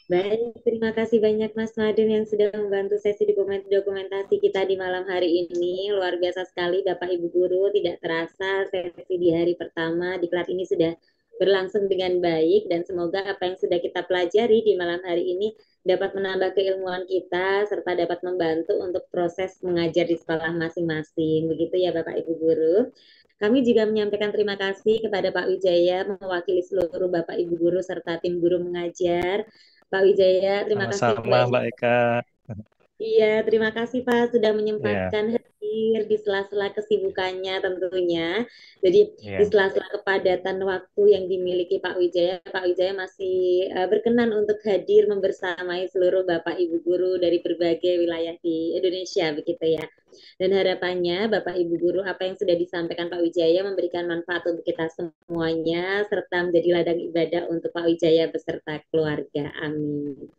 Baik, terima kasih banyak Mas Madun yang sudah membantu sesi dokumentasi kita di malam hari ini. Luar biasa sekali Bapak Ibu Guru, tidak terasa sesi di hari pertama di kelas ini sudah berlangsung dengan baik dan semoga apa yang sudah kita pelajari di malam hari ini dapat menambah keilmuan kita serta dapat membantu untuk proses mengajar di sekolah masing-masing. Begitu ya Bapak Ibu Guru. Kami juga menyampaikan terima kasih kepada Pak Wijaya mewakili seluruh Bapak Ibu Guru serta tim guru mengajar. Pak Wijaya, terima kasih Sama-sama Mbak Eka. Iya, terima kasih Pak sudah Ya, menyempatkan hadir di sela-sela kesibukannya tentunya. Jadi di ya. sela-sela kepadatan waktu yang dimiliki Pak Wijaya masih berkenan untuk hadir membersamai seluruh Bapak Ibu guru dari berbagai wilayah di Indonesia begitu ya. Dan harapannya Bapak Ibu guru apa yang sudah disampaikan Pak Wijaya memberikan manfaat untuk kita semuanya serta menjadi ladang ibadah untuk Pak Wijaya beserta keluarga. Amin.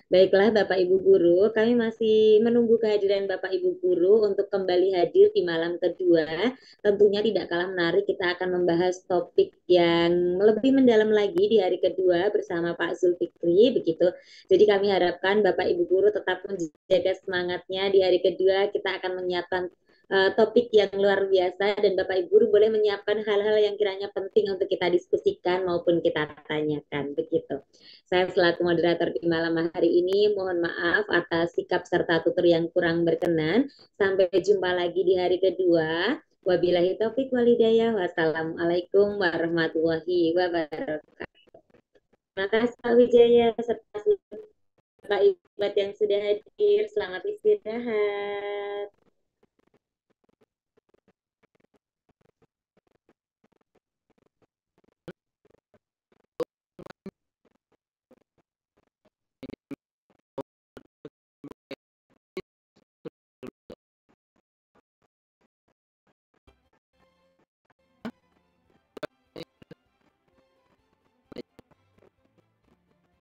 Baiklah Bapak Ibu Guru, kami masih menunggu kehadiran Bapak Ibu Guru untuk kembali hadir di malam kedua. Tentunya tidak kalah menarik, kita akan membahas topik yang lebih mendalam lagi di hari kedua bersama Pak Zulfikri, begitu. Jadi kami harapkan Bapak Ibu Guru tetap menjaga semangatnya di hari kedua. Kita akan menyiapkan topik yang luar biasa dan Bapak Ibu Guru boleh menyiapkan hal-hal yang kiranya penting untuk kita diskusikan maupun kita tanyakan, begitu. Saya selaku moderator di malam hari ini mohon maaf atas sikap serta tutur yang kurang berkenan. Sampai jumpa lagi di hari kedua. Wabillahi taufik walhidayah. Wassalamualaikum warahmatullahi wabarakatuh. Terima kasih Pak Wijaya serta Pak Ibat yang sudah hadir. Selamat istirahat.